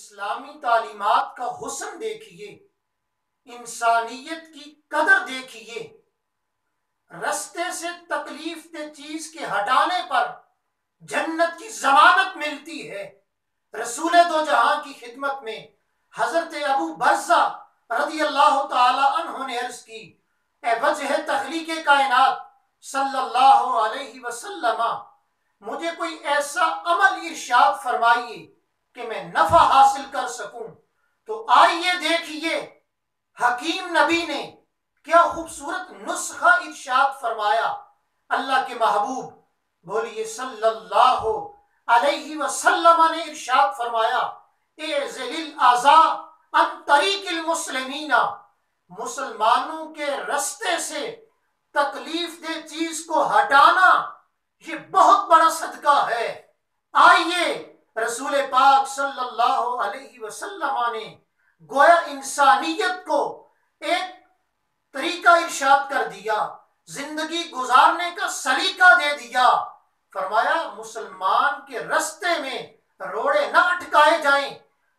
اسلامی تعلیمات کا حسن دیکھیے، انسانیت کی قدر دیکھیے۔ رستے سے تکلیف دہ چیز کے ہٹانے پر جنت کی ضمانت ملتی ہے۔ رسول دو جہاں کی خدمت میں حضرت ابو برزہ رضی اللہ تعالی عنہ نے عرض کی، اے وجہ تخلیق کائنات صلی اللہ علیہ وسلم، مجھے کوئی ایسا عمل ارشاد فرمائیے کہ میں نفع حاصل کر سکوں۔ تو آئیے دیکھیے حکیم نبی نے کیا خوبصورت نسخہ ارشاد فرمایا۔ اللہ کے محبوب بولیے صلی اللہ علیہ وسلم نے ارشاد فرمایا، اعزل الاعضاء عن طریق المسلمین، مسلمانوں کے رستے سے تکلیف دہ چیز کو ہٹانا یہ بہت بڑا صدقہ ہے۔ آئیے رسول پاک صلی اللہ علیہ وسلم نے گویا انسانیت کو ایک طریقہ ارشاد کر دیا، زندگی گزارنے کا سلیقہ دے دیا۔ فرمایا مسلمان کے رستے میں روڑے نہ اٹکائے جائیں،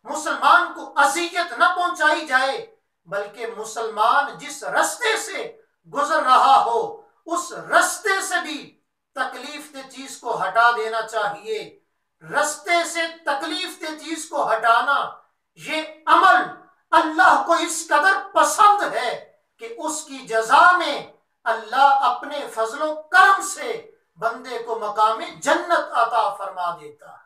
مسلمان کو اذیت نہ پہنچائی جائے، بلکہ مسلمان جس رستے سے گزر رہا ہو اس رستے سے بھی تکلیف دہ چیز کو ہٹا دینا چاہیے۔ رستے سے تکلیف دہ چیز کو ہٹانا یہ عمل اللہ کو اس قدر پسند ہے کہ اس کی جزا میں اللہ اپنے فضل و کرم سے بندے کو مقام جنت عطا فرما دیتا ہے۔